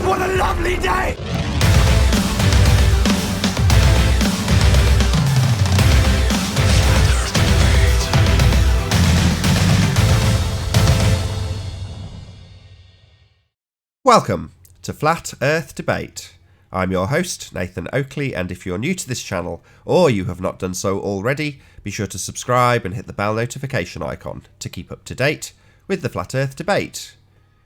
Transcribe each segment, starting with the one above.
What a lovely day! Welcome to Flat Earth Debate. I'm your host, Nathan Oakley, and if you're new to this channel, or you have not done so already, be sure to subscribe and hit the bell notification icon to keep up to date with the Flat Earth Debate.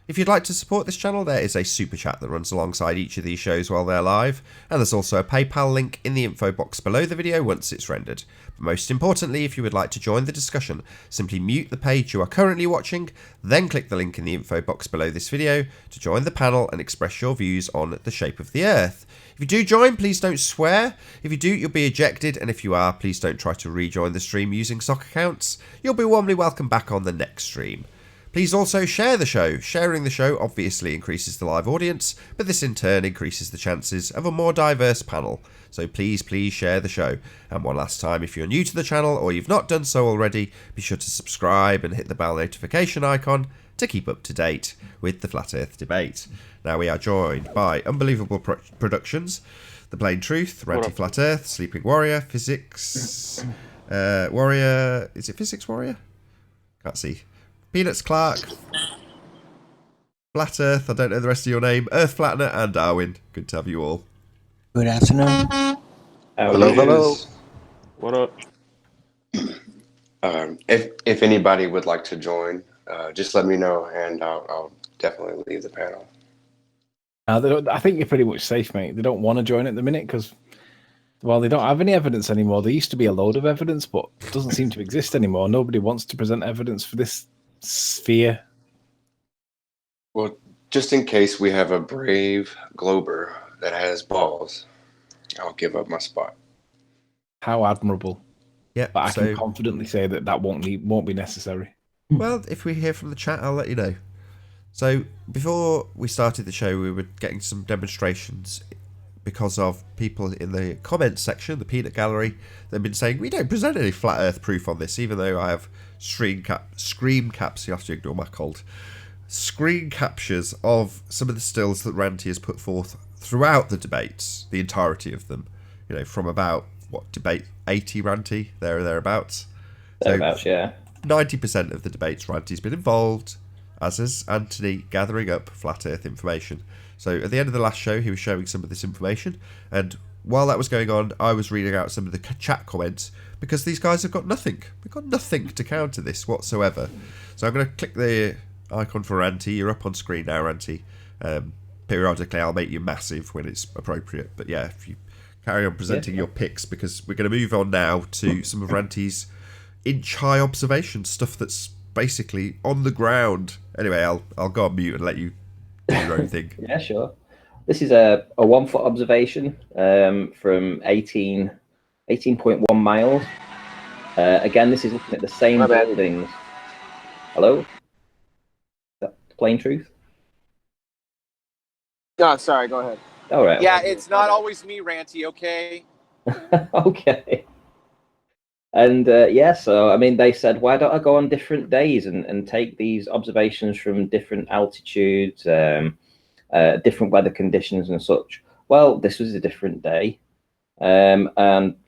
If you'd like to support this channel, there is a super chat that runs alongside each of these shows while they're live, and there's also a PayPal link in the info box below the video once it's rendered. But most importantly, if you would like to join the discussion, simply mute the page you are currently watching, then click the link in the info box below this video to join the panel and express your views on the shape of the Earth. If you do join, please don't swear. If you do, you'll be ejected, and if you are, please don't try to rejoin the stream using sock accounts. You'll be warmly welcome back on the next stream. Please also share the show. Sharing the show obviously increases the live audience, but this in turn increases the chances of a more diverse panel. So please share the show. And one last time, if you're new to the channel or you've not done so already, be sure to subscribe and hit the bell notification icon to keep up to date with the Flat Earth Debate. Now we are joined by Unbelievable Productions, The Plain Truth, Ranty Flat Earth, Sleeping Warrior, Physics Warrior. Is it Physics Warrior? Can't see. Peanuts Clark, Flat Earth, I don't know the rest of your name, Earth Flattener, and Darwin. Good to have you all. Good afternoon. Hello. What up? If anybody would like to join, just let me know, and I'll definitely leave the panel. I think you're pretty much safe, mate. They don't want to join at the minute because, well, they don't have any evidence anymore. There used to be a load of evidence, but it doesn't seem to exist anymore. Nobody wants to present evidence for this sphere. Well, just in case we have a brave Glober that has balls, I'll give up my spot. How admirable. Yeah, but I can confidently say that won't be necessary. Well, if we hear from the chat, I'll let you know. So before we started the show, we were getting some demonstrations because of people in the comments section, the peanut gallery. They've been saying we don't present any flat Earth proof on this, even though I have screen caps. You have to ignore my cold. Screen captures of some of the stills that Ranty has put forth throughout the debates, the entirety of them. You know, from about debate 80 Ranty thereabouts. Thereabouts, yeah. 90% of the debates Ranty's been involved, as is Anthony, gathering up flat Earth information. So at the end of the last show, he was showing some of this information, and while that was going on, I was reading out some of the chat comments, because these guys have got nothing. They've got nothing to counter this whatsoever. So I'm going to click the icon for Ranty. You're up on screen now, Ranty. Periodically, I'll make you massive when it's appropriate. But yeah, if you carry on presenting your picks, because we're going to move on now to some of Ranty's inch-high observations, stuff that's basically on the ground. Anyway, I'll go on mute and let you do your own thing. Yeah, sure. This is a 1 foot observation from 18.1 miles. Again, this is looking at the same buildings. Hello? Is that Plain Truth? No, sorry, go ahead. All right. Yeah, it's not always me, Ranty, okay? Okay. And so I mean, they said, why don't I go on different days and take these observations from different altitudes, different weather conditions and such? Well, this was a different day, and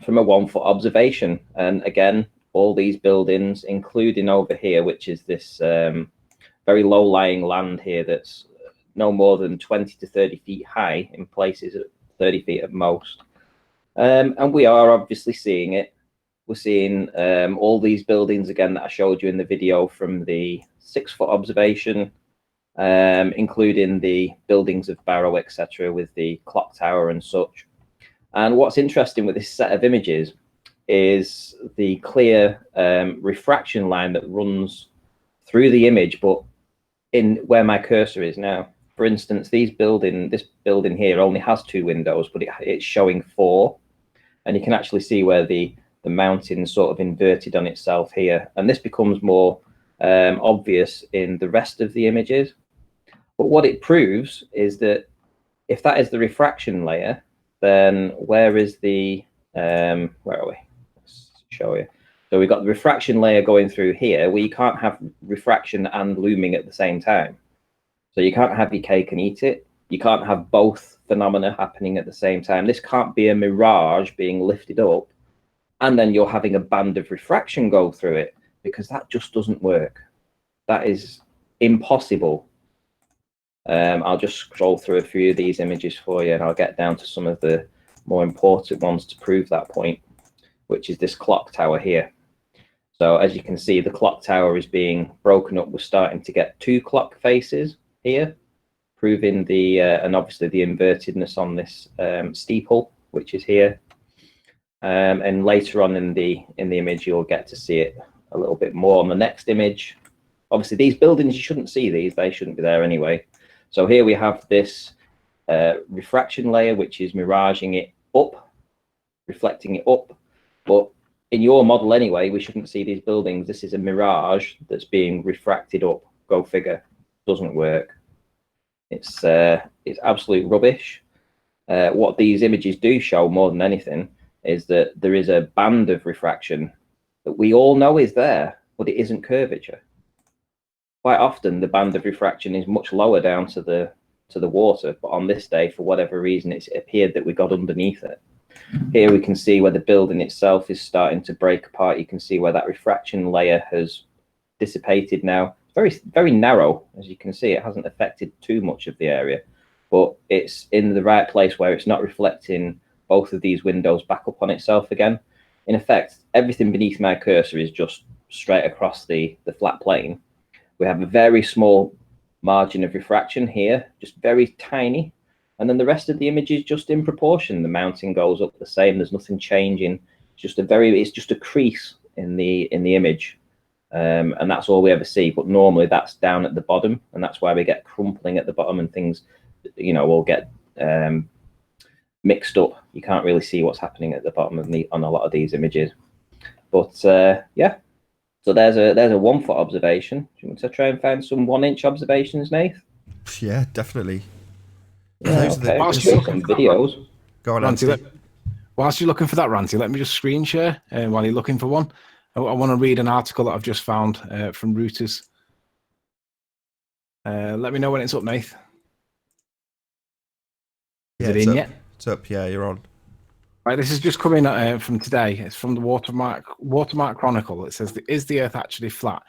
from a 1 foot observation. And again, all these buildings, including over here, which is this very low lying land here that's no more than 20 to 30 feet high, in places at 30 feet at most. And we are obviously seeing it. We're seeing all these buildings again that I showed you in the video from the 6 foot observation, including the buildings of Barrow, etc., with the clock tower and such. And what's interesting with this set of images is the clear refraction line that runs through the image, but in where my cursor is now. For instance, this building here only has 2 windows, but it's showing 4, and you can actually see where the mountain sort of inverted on itself here, and this becomes more obvious in the rest of the images. But what it proves is that if that is the refraction layer, then where is the where are we? Let's show you. So we've got the refraction layer going through here, where you can't have refraction and looming at the same time. So you can't have your cake and eat it. You can't have both phenomena happening at the same time. This can't be a mirage being lifted up and then you're having a band of refraction go through it, because that just doesn't work. That is impossible. I'll just scroll through a few of these images for you, and I'll get down to some of the more important ones to prove that point, which is this clock tower here. So as you can see, the clock tower is being broken up. We're starting to get 2 clock faces here, proving the and obviously the invertedness on this steeple, which is here. And later on in the image, you'll get to see it a little bit more on the next image. Obviously, these buildings, you shouldn't see these. They shouldn't be there anyway. So here we have this refraction layer, which is miraging it up, reflecting it up. But in your model anyway, we shouldn't see these buildings. This is a mirage that's being refracted up. Go figure. Doesn't work. It's absolute rubbish. What these images do show more than anything is that there is a band of refraction that we all know is there, but it isn't curvature. Quite often, the band of refraction is much lower down to the water, but on this day, for whatever reason, it appeared that we got underneath it. Here we can see where the building itself is starting to break apart. You can see where that refraction layer has dissipated now. It's very, very narrow, as you can see. It hasn't affected too much of the area, but it's in the right place where it's not reflecting both of these windows back up on itself again. In effect, everything beneath my cursor is just straight across the flat plane. We have a very small margin of refraction here, just very tiny. And then the rest of the image is just in proportion. The mountain goes up the same. There's nothing changing. It's just a crease in the image. And that's all we ever see. But normally that's down at the bottom, and that's why we get crumpling at the bottom and things, will get mixed up. You can't really see what's happening at the bottom of on a lot of these images. But yeah, so there's a 1 foot observation. Do you want to try and find some 1 inch observations, Nath? Yeah, definitely. Yeah, okay. Whilst you're looking for videos. Go on, Ranty, whilst you're looking for that, Ranty, let me just screen share while you're looking for one. I want to read an article that I've just found from Reuters. Let me know when it's up, Nath. Is it in yet? It's up, yeah, you're on. Right, this is just coming from today. It's from the Watermark Chronicle. It says, is the Earth actually flat?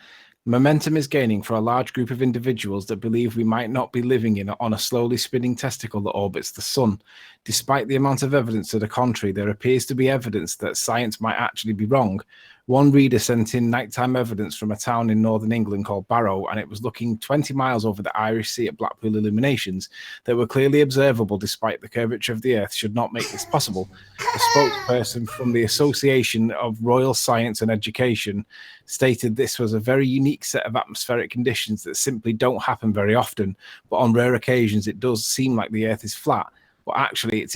Momentum is gaining for a large group of individuals that believe we might not be living on a slowly spinning testicle that orbits the sun. Despite the amount of evidence to the contrary, there appears to be evidence that science might actually be wrong. One reader sent in nighttime evidence from a town in northern England called Barrow, and it was looking 20 miles over the Irish Sea at Blackpool illuminations that were clearly observable despite the curvature of the Earth should not make this possible. A spokesperson from the Association of Royal Science and Education stated this was a very unique set of atmospheric conditions that simply don't happen very often, but on rare occasions it does seem like the Earth is flat, but actually it's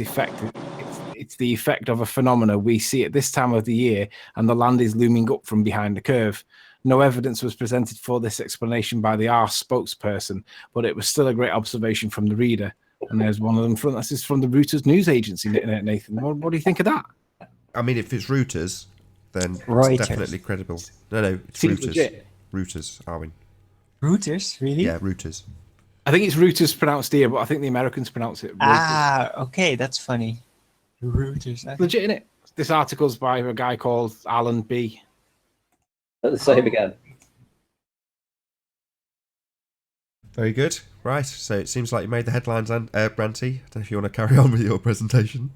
the effect of a phenomena we see at this time of the year, and the land is looming up from behind the curve. No evidence was presented for this explanation by the R spokesperson, but it was still a great observation from the reader. And there's one of them this is from the Reuters news agency, Nathan. What do you think of that? I mean, if it's Reuters, then Reuters. It's definitely credible. No, it's Seems Reuters. legit. Reuters, Arwin. Reuters, really? Yeah, Reuters. I think it's Reuters pronounced here, but I think the Americans pronounce it Reuters. Ah, okay, that's funny. Reuters. Legit, isn't it? This article's by a guy called Alan B. Let's say it again. Very good. Right, so it seems like you made the headlines, and Branty. I don't know if you want to carry on with your presentation.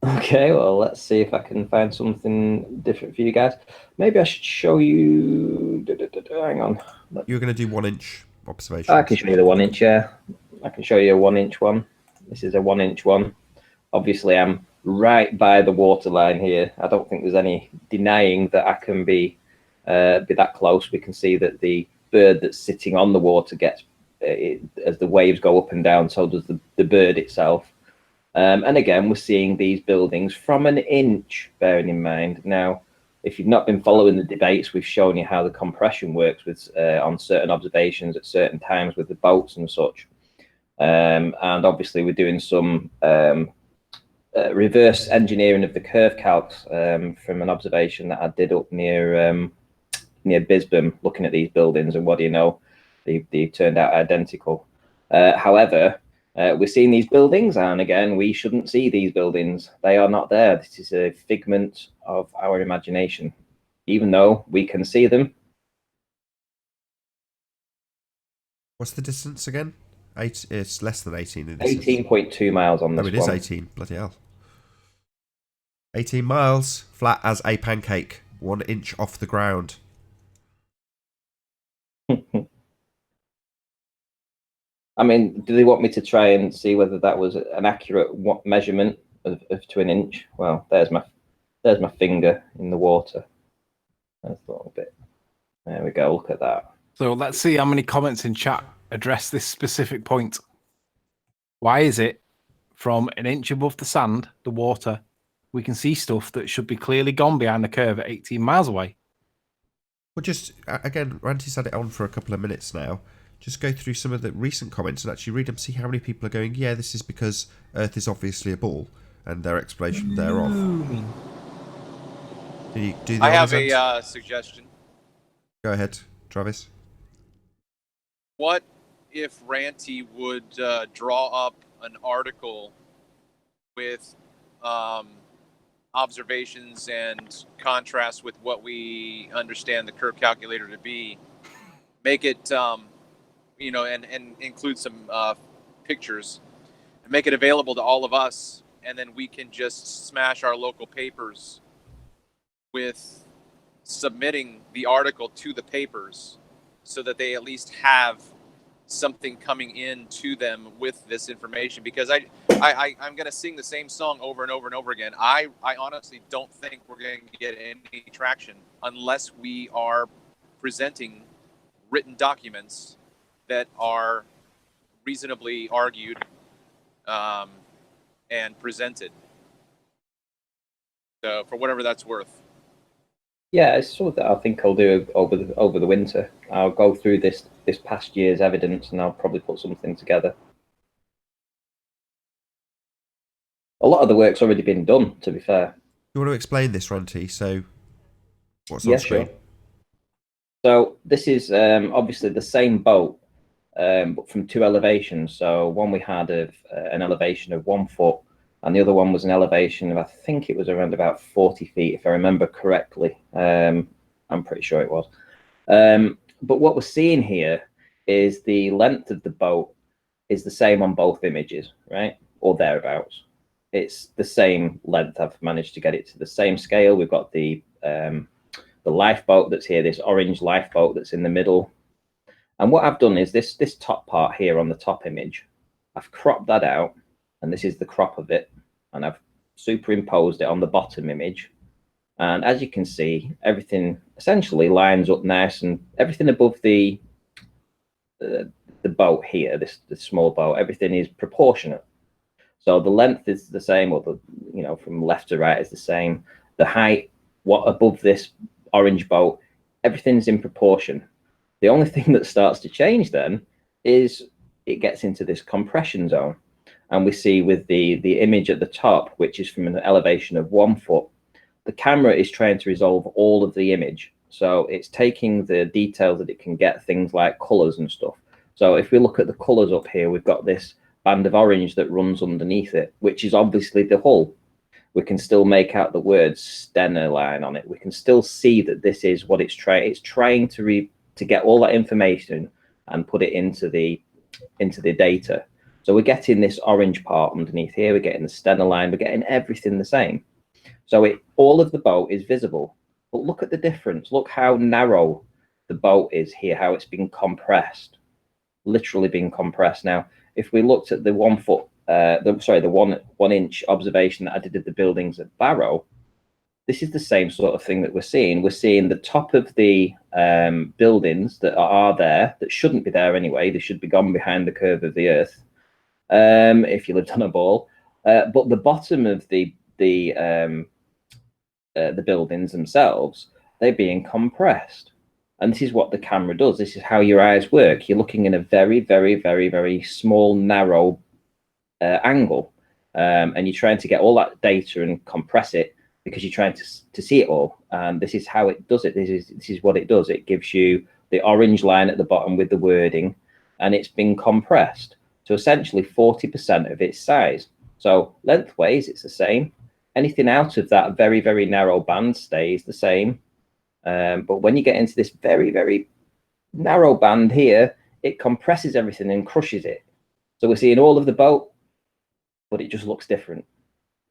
Okay, well, let's see if I can find something different for you guys. Maybe I should show you. Hang on. You're going to do 1 inch observation. I can show you the 1 inch. Yeah, I can show you a 1 inch one. This is a 1 inch one. Obviously, I'm right by the waterline here. I don't think there's any denying that I can be that close. We can see that the bird that's sitting on the water gets as the waves go up and down, so does the bird itself. And again, we're seeing these buildings from an inch, bearing in mind. Now, if you've not been following the debates, we've shown you how the compression works with on certain observations at certain times with the boats and such. And obviously, we're doing some reverse engineering of the curve calcs from an observation that I did up near Bisbam, looking at these buildings. And what do you know? They turned out identical. However, We're seeing these buildings, and again, we shouldn't see these buildings. They are not there. This is a figment of our imagination, even though we can see them. What's the distance again? It's less than 18 in 18.2 miles on this one. Oh, it is one. 18. Bloody hell. 18 miles, flat as a pancake, 1 inch off the ground. I mean, do they want me to try and see whether that was an accurate measurement of to an inch? Well, there's my finger in the water. That's a little bit. There we go. Look at that. So let's see how many comments in chat address this specific point. Why is it from an inch above the sand, the water, we can see stuff that should be clearly gone behind the curve at 18 miles away? Well, just, again, Ranty's had it on for a couple of minutes now. Just go through some of the recent comments and actually read them, see how many people are going, yeah, this is because Earth is obviously a ball, and their explanation thereof. I have a suggestion. Go ahead, Travis. What if Ranty would draw up an article with observations and contrast with what we understand the curve calculator to be? Make it, and include some pictures, and make it available to all of us, and then we can just smash our local papers with submitting the article to the papers so that they at least have something coming in to them with this information, because I'm going to sing the same song over and over and over again. I honestly don't think we're going to get any traction unless we are presenting written documents that are reasonably argued and presented. So for whatever that's worth. Yeah, it's sort of I think I'll do over the winter. I'll go through this past year's evidence, and I'll probably put something together. A lot of the work's already been done, to be fair. You want to explain this, Ranty? So, what's on screen? Sure. So this is obviously the same boat, but from 2 elevations. So one we had of an elevation of 1 foot, and the other one was an elevation of, I think it was around about 40 feet, if I remember correctly. I'm pretty sure it was. But what we're seeing here is the length of the boat is the same on both images, right? Or thereabouts. It's the same length. I've managed to get it to the same scale. We've got the lifeboat that's here, this orange lifeboat that's in the middle. And what I've done is this top part here on the top image, I've cropped that out, and this is the crop of it, and I've superimposed it on the bottom image. And as you can see, everything essentially lines up nice, and everything above the boat here, the small boat, everything is proportionate. So the length is the same, or from left to right is the same. The height, what above this orange boat, everything's in proportion. The only thing that starts to change then is it gets into this compression zone. And we see with the image at the top, which is from an elevation of 1 foot, the camera is trying to resolve all of the image. So it's taking the details that it can get, things like colors and stuff. So if we look at the colors up here, we've got this band of orange that runs underneath it, which is obviously the hull. We can still make out the word Stena line on it. We can still see that this is what it's trying. It's trying to get all that information and put it into the data. So we're getting this orange part underneath here. We're getting the Stena line. We're getting everything the same. So all of the boat is visible. But look at the difference. Look how narrow the boat is here, how it's been compressed, literally being compressed. Now, if we looked at the 1 foot, the 1 inch observation that I did of the buildings at Barrow, this is the same sort of thing that we're seeing. We're seeing the top of the buildings that are there, that shouldn't be there anyway. They should be gone behind the curve of the Earth, if you lived on a ball. But the bottom of the buildings themselves, they're being compressed. And this is what the camera does. This is how your eyes work. You're looking in a very, very, very, very small, narrow angle. And you're trying to get all that data and compress it because you're trying to see it all. And this is how it does it. This is what it does. It gives you the orange line at the bottom with the wording, and it's been compressed. to essentially 40% of its size. So lengthways, it's the same. Anything out of that very, very narrow band stays the same. But when you get into this very, very narrow band here, it compresses everything and crushes it. So we're seeing all of the boat, but it just looks different.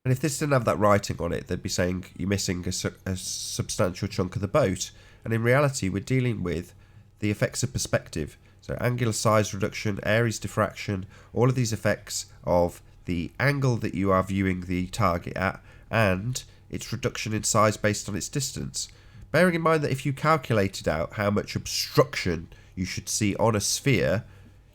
And if this didn't have that writing on it, they'd be saying you're missing a substantial chunk of the boat. And in reality, we're dealing with the effects of perspective. So angular size reduction, Airy's diffraction, all of these effects of the angle that you are viewing the target at and its reduction in size based on its distance. Bearing in mind that if you calculated out how much obstruction you should see on a sphere,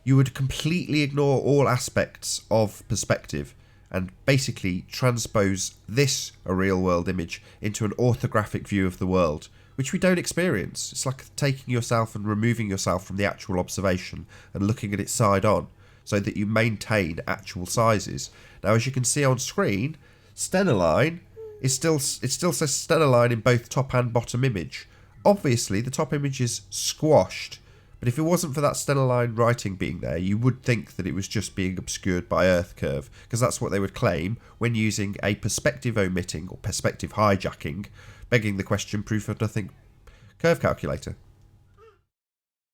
you would completely ignore all aspects of perspective and basically transpose this, a real world image, into an orthographic view of the world, which we don't experience. It's like taking yourself and removing yourself from the actual observation and looking at it side on, so that you maintain actual sizes. Now, as you can see on screen, Stenaline it still says Stenaline in both top and bottom image. Obviously, the top image is squashed, but if it wasn't for that Stenaline writing being there, you would think that it was just being obscured by Earth curve, because that's what they would claim when using a perspective omitting or perspective hijacking, begging the question, proof of nothing curve calculator.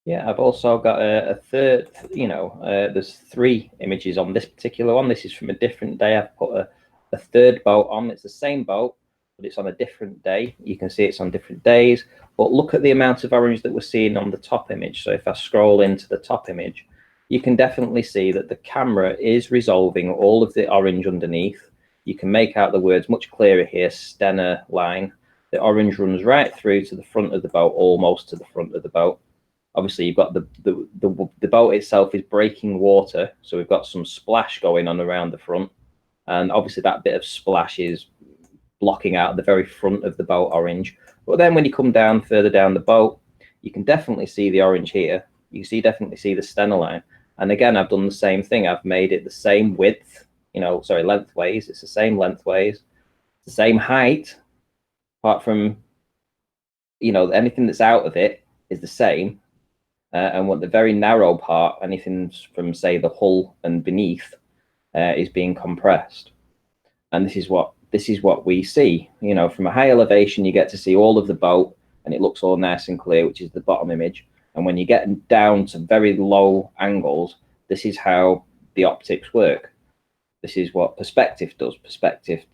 Yeah, I've also got a third, there's 3 images on this particular one. This is from a different day. I've put a third boat on. It's the same boat, but it's on a different day. You can see it's on different days, but look at the amount of orange that we're seeing on the top image. So if I scroll into the top image, you can definitely see that the camera is resolving all of the orange underneath. You can make out the words much clearer here, Stena line. The orange runs right through to the front of the boat, almost to the front of the boat. Obviously, you've got the boat itself is breaking water, so we've got some splash going on around the front. And obviously that bit of splash is blocking out the very front of the boat orange. But then when you come down further down the boat, you can definitely see the orange here. You can definitely see the Stena line. And again, I've done the same thing. I've made it the same width, lengthways. It's the same lengthways, the same height, apart from, anything that's out of it is the same. And what the very narrow part, anything from, say, the hull and beneath, is being compressed. And this is what we see. From a high elevation, you get to see all of the boat, and it looks all nice and clear, which is the bottom image. And when you get down to very low angles, this is how the optics work. This is what perspective does. Perspective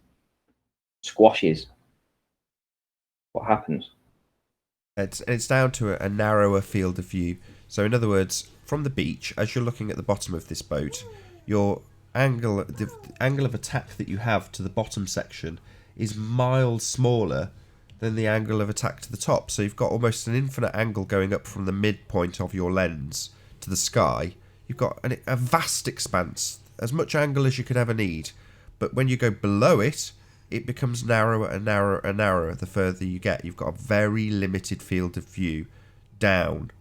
squashes what happens. It's down to a narrower field of view. So in other words, from the beach, as you're looking at the bottom of this boat, the angle of attack that you have to the bottom section is miles smaller than the angle of attack to the top. So you've got almost an infinite angle going up from the midpoint of your lens to the sky. You've got a vast expanse, as much angle as you could ever need. But when you go below it, it becomes narrower and narrower and narrower the further you get. You've got a very limited field of view down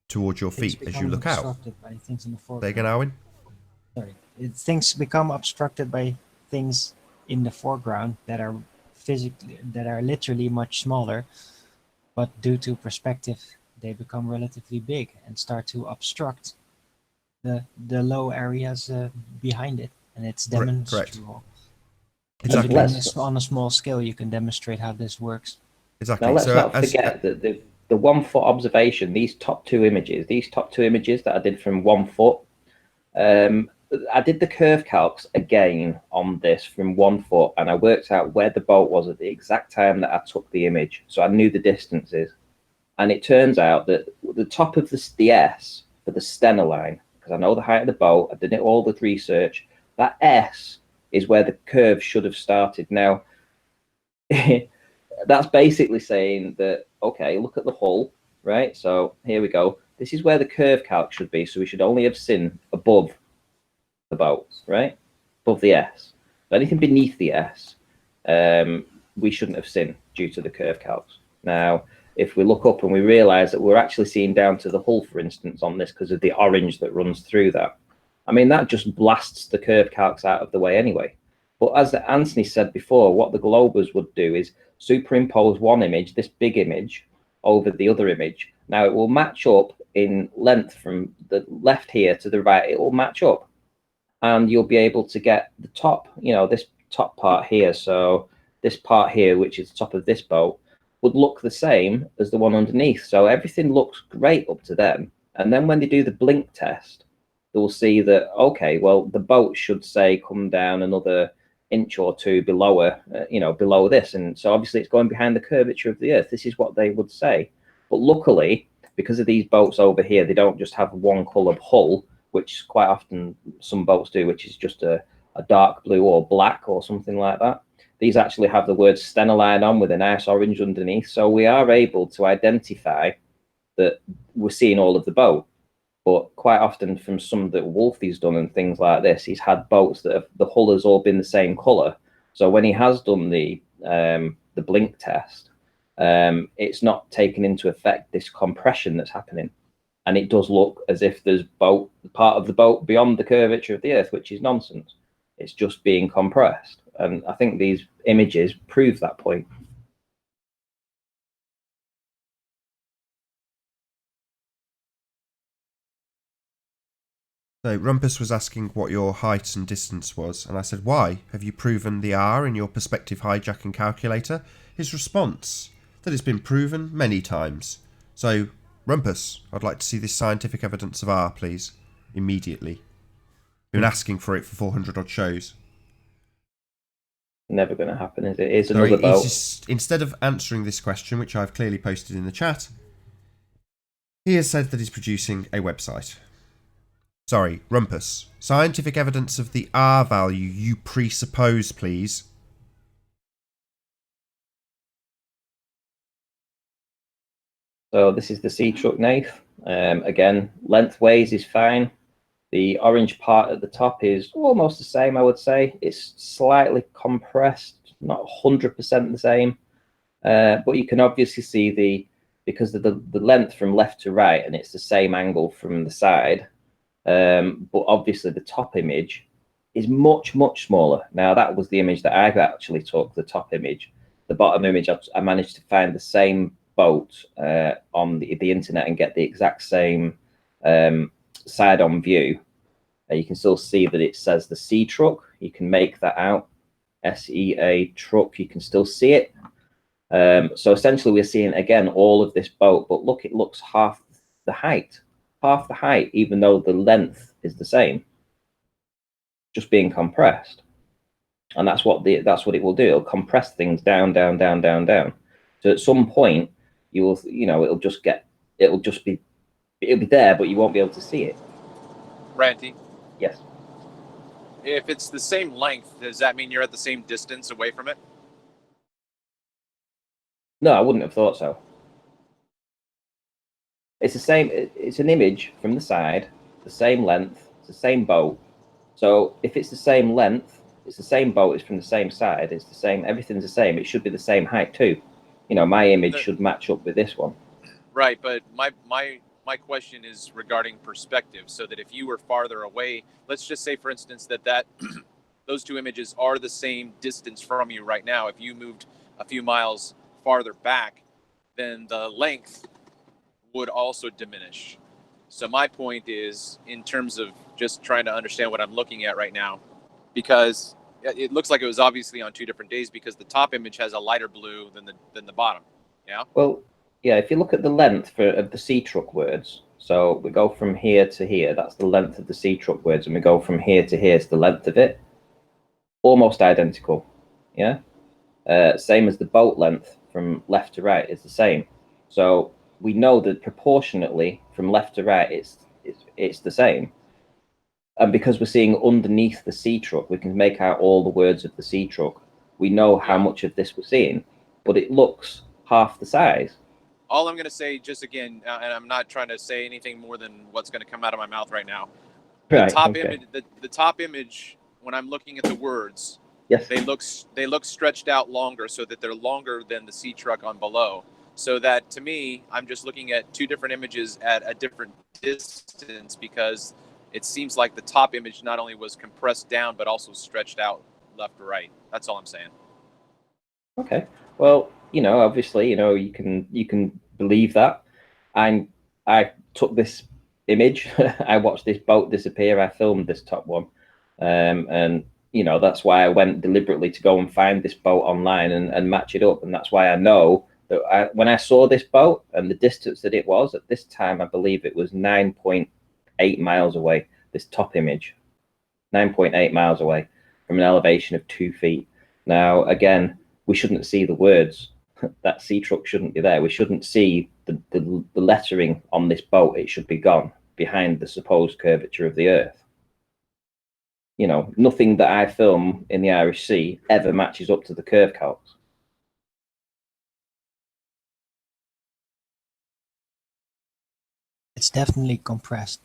towards your feet as you look out. By things in the foreground. Say again, Alwyn? Sorry. Things become obstructed by things in the foreground that are literally much smaller, but due to perspective, they become relatively big and start to obstruct the low areas behind it, and it's demonstrable. Exactly. On a small scale, you can demonstrate how this works. Exactly. Now, let's not forget that the 1 foot observation, these top two images that I did from 1 foot, I did the curve calcs again on this from 1 foot, and I worked out where the boat was at the exact time that I took the image. So I knew the distances. And it turns out that the top of the S for the Stena line, because I know the height of the boat, I did all the research, that S is where the curve should have started. Now, that's basically saying that, okay, look at the hull, right? So here we go. This is where the curve calc should be. So we should only have seen above the boat, right? Above the S. So anything beneath the S, we shouldn't have seen due to the curve calcs. Now, if we look up and we realize that we're actually seeing down to the hull, for instance, on this because of the orange that runs through that, I mean, that just blasts the curve calcs out of the way anyway. But as Anthony said before, what the globers would do is superimpose one image, this big image, over the other image, Now it will match up in length from the left here to the right. It will match up, and you'll be able to get the top, this top part here. So this part here, which is the top of this boat, would look the same as the one underneath. So everything looks great up to then. And then when they do the blink test, they'll see that, okay, well, the boat should say come down another inch or two below below this. And so obviously it's going behind the curvature of the Earth. This is what they would say. But luckily, because of these boats over here, they don't just have one colour hull, which quite often some boats do, which is just a dark blue or black or something like that. These actually have the word Steneline on with a nice orange underneath. So we are able to identify that we're seeing all of the boat. But quite often from some that Wolfie's done and things like this, he's had boats that have, the hull has all been the same colour. So when he has done the blink test, it's not taken into effect this compression that's happening. And it does look as if there's part of the boat beyond the curvature of the Earth, which is nonsense. It's just being compressed. And I think these images prove that point. So Rumpus was asking what your height and distance was, and I said, why? Have you proven the R in your perspective hijacking calculator? His response, that it's been proven many times. So, Rumpus, I'd like to see this scientific evidence of R, please. Immediately. Been asking for it for 400 odd shows. Never going to happen, is it? It's another boat. Instead of answering this question, which I've clearly posted in the chat, he has said that he's producing a website. Sorry, Rumpus. Scientific evidence of the R value you presuppose, please. So this is the sea truck, Nath. Again, lengthways is fine. The orange part at the top is almost the same, I would say. It's slightly compressed, not 100% the same. But you can obviously see because of the length from left to right, and it's the same angle from the side. But obviously the top image is much, much smaller. Now that was the image that I actually took, the top image. The bottom image, I managed to find the same boat on the internet and get the exact same side-on view. You can still see that it says the sea truck. You can make that out. SEA truck, you can still see it. So essentially we're seeing, again, all of this boat, but look, it looks half the height, even though the length is the same, just being compressed. And that's what it will do. It'll compress things down. So at some point, it'll be there, but you won't be able to see it. Ranty, Yes. if it's the same length, does that mean you're at the same distance away from it? No, I wouldn't have thought so. It's the same. It's an image from the side, the same length, it's the same boat. So if it's the same length, it's the same boat, it's from the same side, it's the same, everything's the same. It should be the same height too. My image should match up with this one. Right, but my question is regarding perspective, so that if you were farther away, let's just say, for instance, that those two images are the same distance from you right now. If you moved a few miles farther back, then the length would also diminish. So my point is, in terms of just trying to understand what I'm looking at right now, because it looks like it was obviously on two different days, because the top image has a lighter blue than the bottom. Yeah. Well, yeah. If you look at the length of the sea truck words, so we go from here to here. That's the length of the sea truck words, and we go from here to here. It's the length of it. Almost identical. Yeah. Same as the boat length from left to right is the same. So we know that proportionately from left to right, it's the same. And because we're seeing underneath the sea truck, we can make out all the words of the sea truck. We know how much of this we're seeing, but it looks half the size. All I'm going to say, just again, and I'm not trying to say anything more than what's going to come out of my mouth right now. Right, the top okay. image, the top image, when I'm looking at the words, Yes. they look stretched out longer, so that they're longer than the sea truck on below. So that, to me, I'm just looking at two different images at a different distance, because it seems like the top image not only was compressed down, but also stretched out left to right. That's all I'm saying. Okay. Well, obviously, you can believe that. I took this image. I watched this boat disappear. I filmed this top one, and that's why I went deliberately to go and find this boat online and match it up. And that's why I know that when I saw this boat and the distance that it was at this time, I believe it was 9.8 miles away. This top image, 9.8 miles away from an elevation of 2 feet. Now, again, we shouldn't see the words. That sea truck shouldn't be there. We shouldn't see the lettering on this boat. It should be gone behind the supposed curvature of the earth. Nothing that I film in the Irish Sea ever matches up to the curve calcs. It's definitely compressed.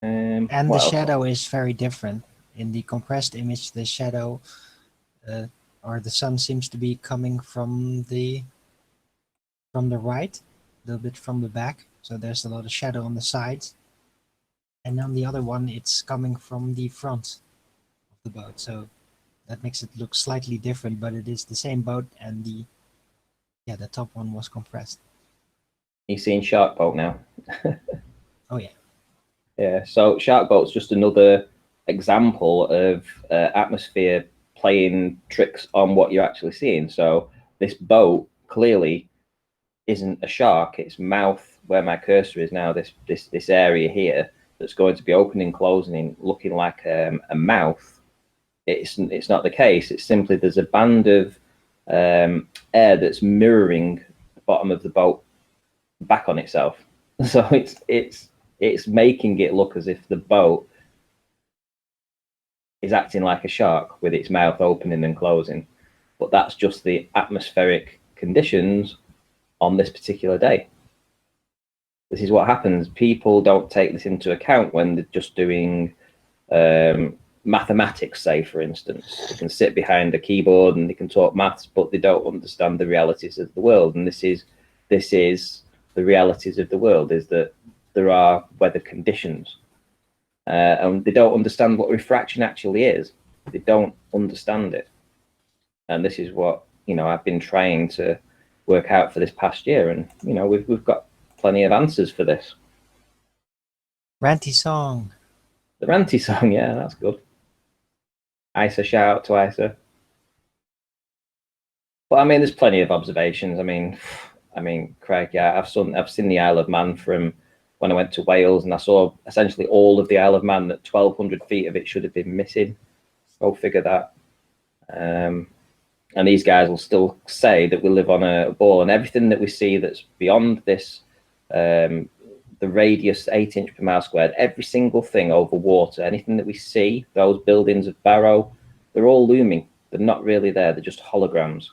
And the shadow is very different. In the compressed image, the shadow or the sun seems to be coming from the right, a little bit from the back. So there's a lot of shadow on the sides. And on the other one, it's coming from the front of the boat. So that makes it look slightly different, but it is the same boat, and the top one was compressed. You seeing Shark Boat now? Oh yeah. Yeah, so Shark Boat's just another example of atmosphere playing tricks on what you're actually seeing. So this boat clearly isn't a shark. Its mouth, where my cursor is now, this area here that's going to be opening and closing, looking like a mouth. It's not the case. It's simply there's a band of air that's mirroring the bottom of the boat back on itself. So it's making it look as if the boat is acting like a shark with its mouth opening and closing. But that's just the atmospheric conditions on this particular day. This is what happens. People don't take this into account when they're just doing mathematics, say, for instance. They can sit behind a keyboard and they can talk maths, but they don't understand the realities of the world. And this is the realities of the world, is that there are weather conditions. And they don't understand what refraction actually is. They don't understand it. And this is what, I've been trying to work out for this past year. And, we've got plenty of answers for this. Ranty song. The ranty song, yeah, that's good. Isa, shout out to Isa. But I mean, there's plenty of observations. I mean, Craig, yeah, I've seen the Isle of Man from when I went to Wales, and I saw essentially all of the Isle of Man. That 1,200 feet of it should have been missing. Go figure that. And these guys will still say that we live on a ball, and everything that we see that's beyond this, the radius 8 inch per mile squared, every single thing over water, anything that we see, those buildings of Barrow, they're all looming. They're not really there. They're just holograms.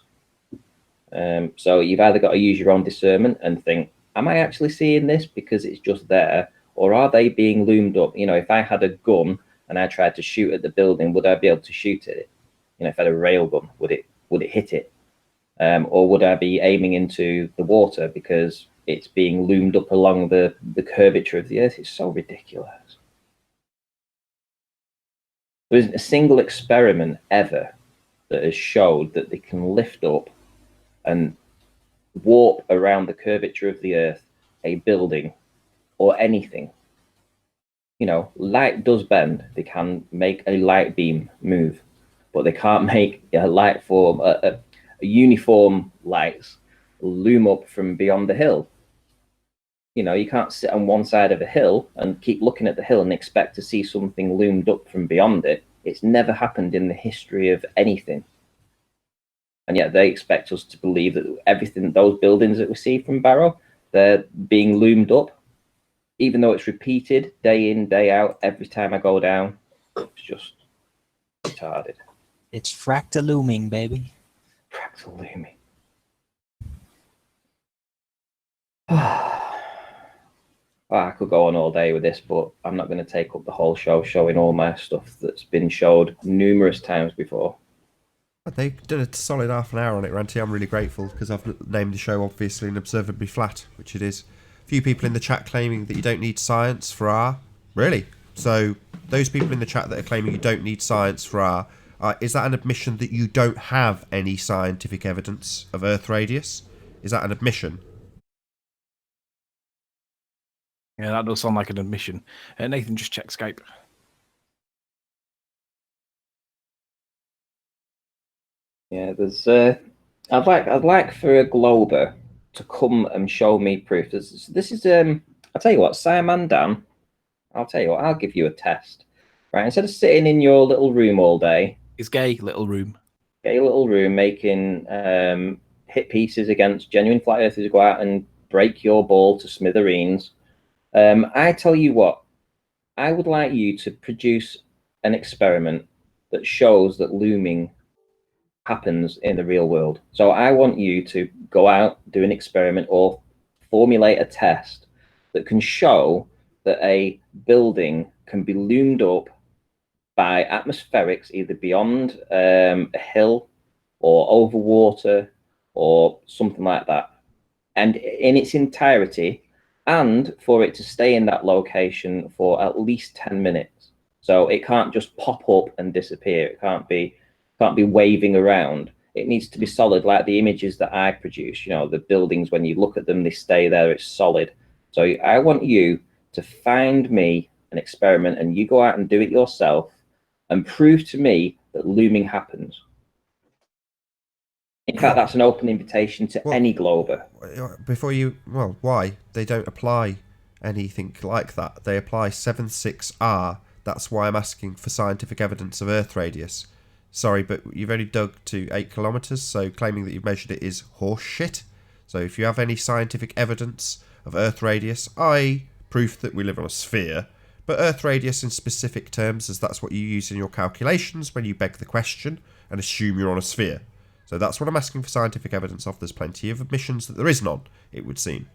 So you've either got to use your own discernment and think, am I actually seeing this because it's just there? Or are they being loomed up? If I had a gun and I tried to shoot at the building, would I be able to shoot at it? If I had a rail gun, would it hit it? Or would I be aiming into the water because it's being loomed up along the curvature of the earth? It's so ridiculous. There isn't a single experiment ever that has showed that they can lift up and warp around the curvature of the earth a building or anything. Light does bend. They can make a light beam move, but they can't make a light form, a uniform lights loom up from beyond the hill. You can't sit on one side of a hill and keep looking at the hill and expect to see something loomed up from beyond it. It's never happened in the history of anything. And yet they expect us to believe that everything, those buildings that we see from Barrow, they're being loomed up, even though it's repeated day in, day out, every time I go down. It's just retarded. It's fractal looming, baby. Fractal looming. I could go on all day with this, but I'm not going to take up the whole show showing all my stuff that's been showed numerous times before. They did a solid half an hour on it, Ranty. I'm really grateful because I've named the show obviously an Observably Flat, which it is. A few people in the chat claiming that you don't need science for R. Really? So those people in the chat that are claiming you don't need science for R, is that an admission that you don't have any scientific evidence of Earth radius? Is that an admission? Yeah, that does sound like an admission. Nathan, just check Skype. Yeah, there's. I'd like for a Glober to come and show me proof. This is. I'll tell you what, Simon Dan. I'll tell you what. I'll give you a test. Right, instead of sitting in your little room all day, It's gay, little room. get your little room making hit pieces against genuine flat earthers who go out and break your ball to smithereens. I tell you what, I would like you to produce an experiment that shows that looming happens in the real world. So I want you to go out, do an experiment, or formulate a test that can show that a building can be loomed up by atmospherics, either beyond a hill or over water or something like that, and in its entirety, and for it to stay in that location for at least 10 minutes. So it can't just pop up and disappear. It can't be waving around. It needs to be solid, like the images that I produce. You know, the buildings, when you look at them, they stay there, it's solid. So I want you to find me an experiment, and you go out and do it yourself and prove to me that looming happens. In fact, that's an open invitation to any Glober. Before you... Well, why? They don't apply anything like that. They apply 7.6R. That's why I'm asking for scientific evidence of Earth radius. Sorry, but you've only dug to 8 kilometres, so claiming that you've measured it is horse shit. So if you have any scientific evidence of Earth radius, i.e. proof that we live on a sphere, but Earth radius in specific terms, as that's what you use in your calculations when you beg the question and assume you're on a sphere. So that's what I'm asking for scientific evidence of. There's plenty of admissions that there is none, it would seem.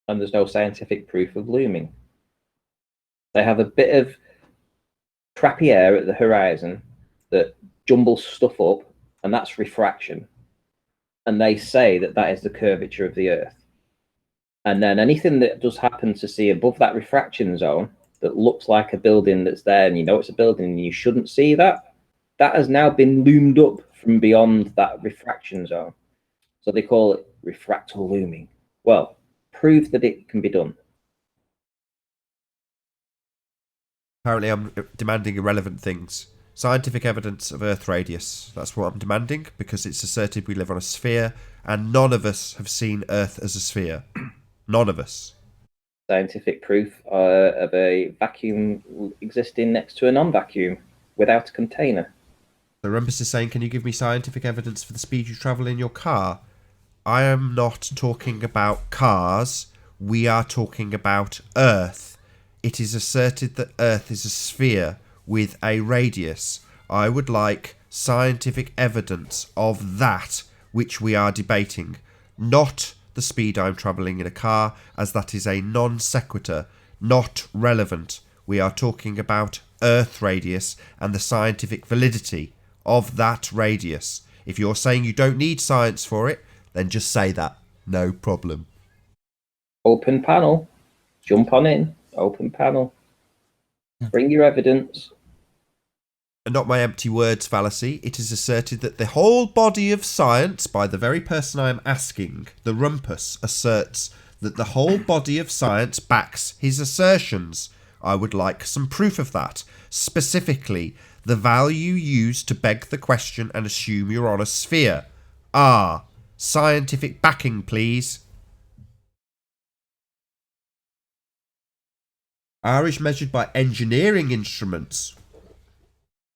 And there's no scientific proof of looming. They have a bit of crappy air at the horizon that jumbles stuff up, and that's refraction. And they say that that is the curvature of the Earth. And then anything that does happen to see above that refraction zone that looks like a building that's there, and you know it's a building and you shouldn't see that, that has now been loomed up from beyond that refraction zone. So they call it refractal looming. Well, prove that it can be done. Apparently I'm demanding irrelevant things. Scientific evidence of Earth radius. That's what I'm demanding, because it's asserted we live on a sphere, and none of us have seen Earth as a sphere. None of us. Scientific proof of a vacuum existing next to a non-vacuum without a container. The Rumpus is saying, can you give me scientific evidence for the speed you travel in your car? I am not talking about cars. We are talking about Earth. It is asserted that Earth is a sphere with a radius. I would like scientific evidence of that which we are debating, not the speed I'm travelling in a car, as that is a non sequitur, not relevant. We are talking about Earth radius and the scientific validity of that radius. If you're saying you don't need science for it, then just say that. No problem. Open panel. Jump on in. Open panel. Bring your evidence. And not my empty words fallacy. It is asserted that the whole body of science, by the very person I am asking, the Rumpus, asserts that the whole body of science backs his assertions. I would like some proof of that. Specifically, the value used to beg the question and assume you're on a sphere. Scientific backing, please. R is measured by engineering instruments.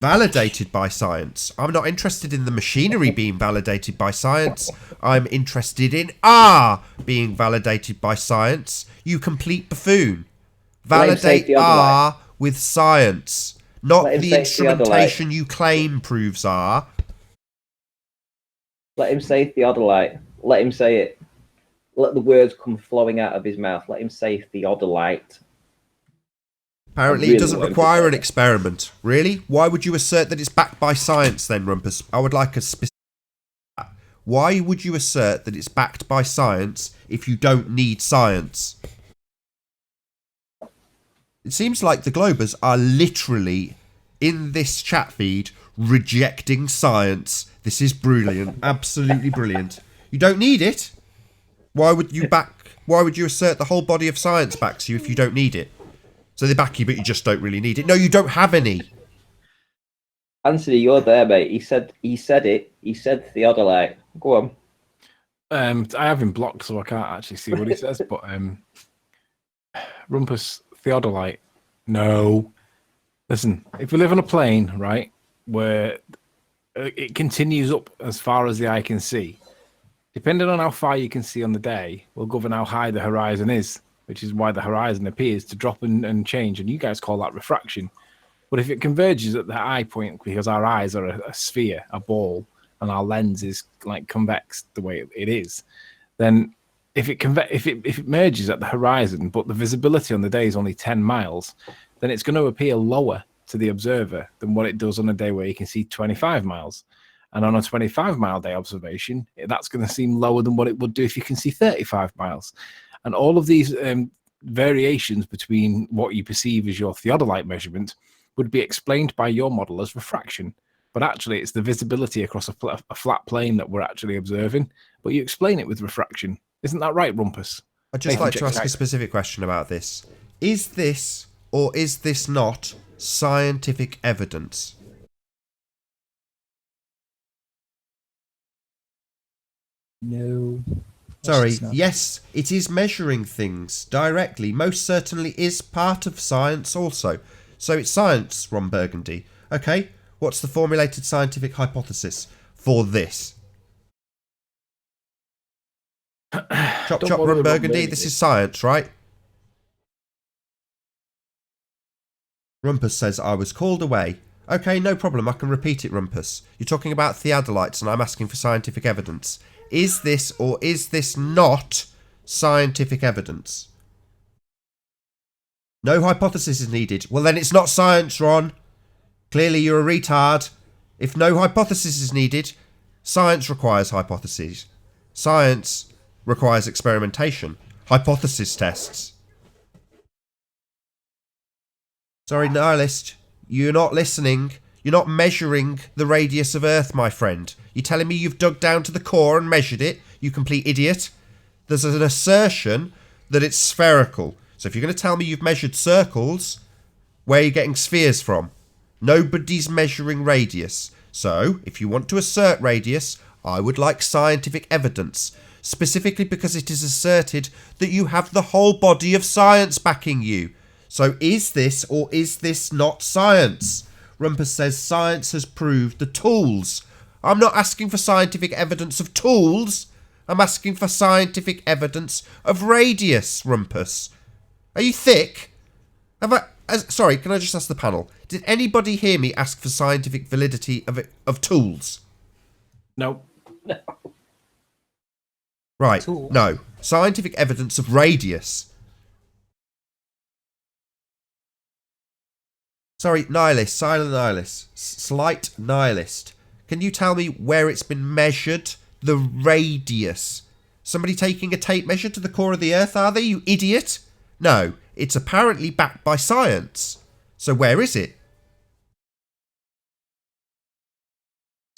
Validated by science. I'm not interested in the machinery being validated by science. I'm interested in R being validated by science. You complete buffoon. Validate R with science. Not the instrumentation you claim proves R. Let him say theodolite. Let him say it. Let the words come flowing out of his mouth. Let him say theodolite. Apparently it doesn't require an experiment. Really? Why would you assert that it's backed by science then, Rumpus? I would like a specific... Why would you assert that it's backed by science if you don't need science? It seems like the Globers are literally, in this chat feed, rejecting science. This is brilliant. Absolutely brilliant. You don't need it. Why would you assert the whole body of science backs you if you don't need it? So they back you, but you just don't really need it. No, you don't have any. Anthony, you're there, mate. He said it. He said theodolite. Go on. I have him blocked, so I can't actually see what he says. But Rumpus theodolite. No. Listen, if we live on a plane, right, where it continues up as far as the eye can see, depending on how far you can see on the day, will govern how high the horizon is, which is why the horizon appears to drop and change. And you guys call that refraction. But if it converges at the eye point, because our eyes are a sphere, a ball, and our lens is like convex the way it is, then if it merges at the horizon, but the visibility on the day is only 10 miles, then it's going to appear lower to the observer than what it does on a day where you can see 25 miles. And on a 25-mile day observation, that's going to seem lower than what it would do if you can see 35 miles. And all of these variations between what you perceive as your theodolite measurement would be explained by your model as refraction. But actually, it's the visibility across a flat plane that we're actually observing. But you explain it with refraction. Isn't that right, Rumpus? I'd just like to ask a specific question about this. Is this or is this not scientific evidence? No. Sorry, It's not. yes, it is measuring things directly. Most certainly is part of science also. So it's science, Ron Burgundy. Okay, what's the formulated scientific hypothesis for this? Chop chop, Ron Burgundy, this is science, right? Rumpus says, I was called away. Okay, no problem, I can repeat it, Rumpus. You're talking about theodolites and I'm asking for scientific evidence. Is this or is this not scientific evidence? No hypothesis is needed. Well, then it's not science, Ron. Clearly you're a retard. If no hypothesis is needed, science requires hypotheses. Science requires experimentation. Hypothesis tests. Sorry, nihilist. You're not listening. You're not measuring the radius of Earth, my friend. You're telling me you've dug down to the core and measured it, you complete idiot? There's an assertion that it's spherical. So if you're going to tell me you've measured circles, where are you getting spheres from? Nobody's measuring radius. So if you want to assert radius, I would like scientific evidence. Specifically because it is asserted that you have the whole body of science backing you. So is this or is this not science? Rumpus says science has proved the tools. I'm not asking for scientific evidence of tools. I'm asking for scientific evidence of radius, Rumpus. Are you thick? Sorry, can I just ask the panel? Did anybody hear me ask for scientific validity of tools? No. Right, Tools? no. Scientific evidence of radius. Sorry, nihilist, silent nihilist, slight nihilist. Can you tell me where it's been measured? The radius. Somebody taking a tape measure to the core of the Earth, are they, you idiot? No, it's apparently backed by science. So where is it?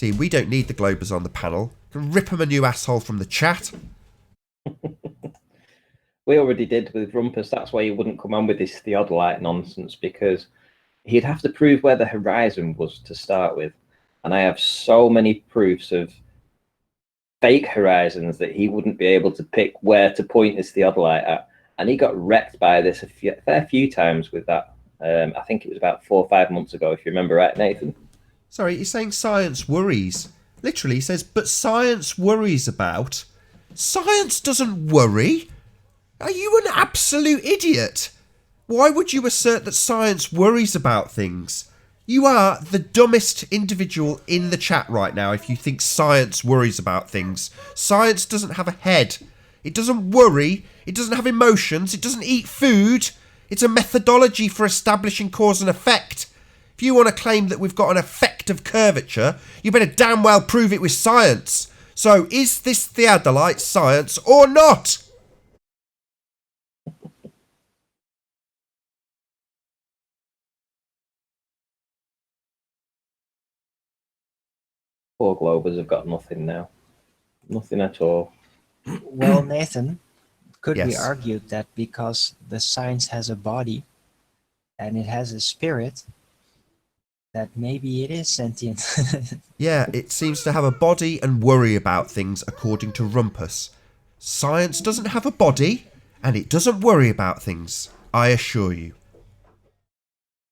See, we don't need the Globers on the panel. Can rip them a new asshole from the chat. We already did with Rumpus. That's why he wouldn't come on with this theodolite nonsense, because he'd have to prove where the horizon was to start with. And I have so many proofs of fake horizons that he wouldn't be able to pick where to point his theodolite at. And he got wrecked by this a fair few times with that. I think it was about 4 or 5 months ago, if you remember right, Nathan. Sorry, he's saying science worries. Literally, he says, but science worries about. Science doesn't worry. Are you an absolute idiot? Why would you assert that science worries about things? You are the dumbest individual in the chat right now if you think science worries about things. Science doesn't have a head. It doesn't worry. It doesn't have emotions. It doesn't eat food. It's a methodology for establishing cause and effect. If you want to claim that we've got an effect of curvature, you better damn well prove it with science. So is this theodolite science or not? Poor Globers have got nothing now. Nothing at all. Well, Nathan, could we Yes. argue that because the science has a body and it has a spirit, that maybe it is sentient? Yeah, it seems to have a body and worry about things according to Rumpus. Science doesn't have a body, and it doesn't worry about things, I assure you.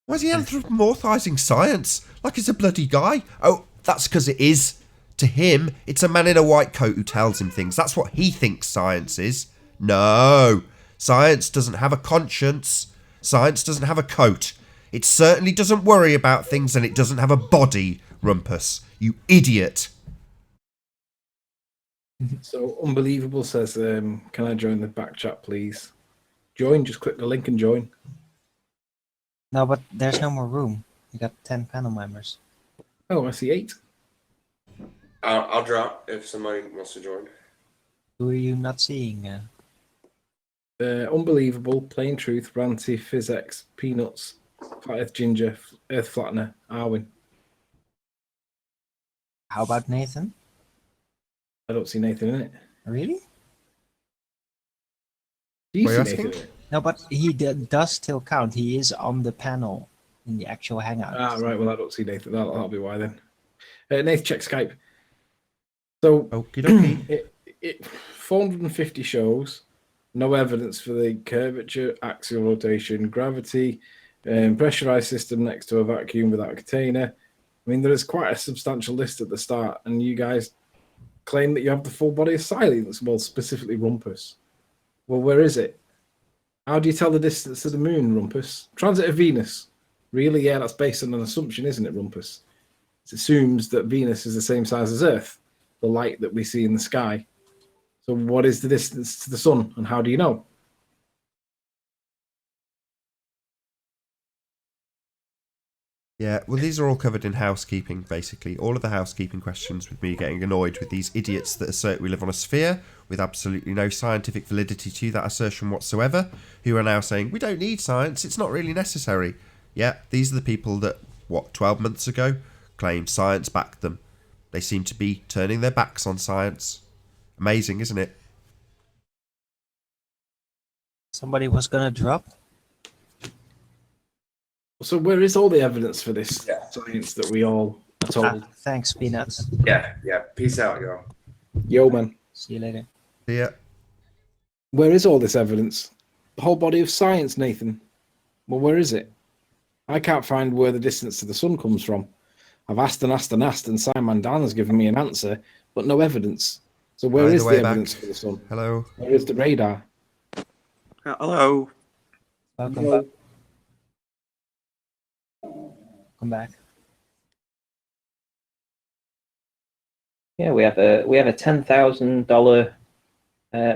Why is he anthropomorphising science like it's a bloody guy? Oh, that's because it is. To him, it's a man in a white coat who tells him things. That's what he thinks science is. No, science doesn't have a conscience. Science doesn't have a coat. It certainly doesn't worry about things, and it doesn't have a body, Rumpus. You idiot. So Unbelievable says, can I join the back chat, please? Join, just click the link and join. No, but there's no more room. We got 10 panel members. Oh, I see 8. I'll drop if somebody wants to join. Who are you not seeing? Unbelievable, Plain Truth, Ranty, Physics, Peanuts, Flat Earth Ginger, Earth Flattener, Arwin. How about Nathan? I don't see Nathan in it. Really? Do you What are see you Nathan asking? in it? No, but he does still count. He is on the panel in the actual hangout. Ah, right. Well, I don't see Nathan. That'll be why then. Nathan, check Skype. So, Okie dokie. it 450 shows, no evidence for the curvature, axial rotation, gravity, pressurized system next to a vacuum without a container. I mean, there is quite a substantial list at the start, and you guys claim that you have the full body of silence. Well, specifically Rumpus. Well, where is it? How do you tell the distance to the moon, Rumpus? Transit of Venus. Really? Yeah, that's based on an assumption, isn't it, Rumpus? It assumes that Venus is the same size as Earth, the light that we see in the sky. So what is the distance to the sun, and how do you know? Yeah, well, these are all covered in housekeeping, basically. All of the housekeeping questions with me getting annoyed with these idiots that assert we live on a sphere with absolutely no scientific validity to that assertion whatsoever, who are now saying, we don't need science, it's not really necessary. Yeah, these are the people that, 12 months ago, claimed science backed them. They seem to be turning their backs on science. Amazing, isn't it? Somebody was gonna drop. So where is all the evidence for this science that we all are told? Thanks, Peanuts. Yeah. Peace out, y'all. Yo, man. See you later. Yeah. Where is all this evidence? The whole body of science, Nathan. Well, where is it? I can't find where the distance to the sun comes from. I've asked and asked and asked, and Simon Dan has given me an answer, but no evidence. So where By is the the way, evidence back. for the sun? Hello. Where is the radar? Hello. Welcome. Hello. Come back. Yeah, we have a $10,000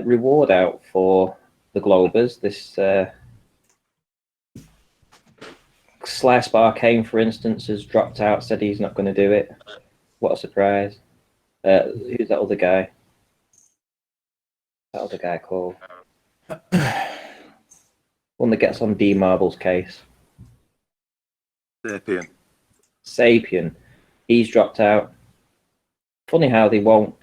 reward out for the Globers. This Slice Bar Kane, for instance, has dropped out, said he's not going to do it. What a surprise. Who's that other guy? That other guy called? One that gets on D Marble's case. Sapien. He's dropped out. Funny how they won't,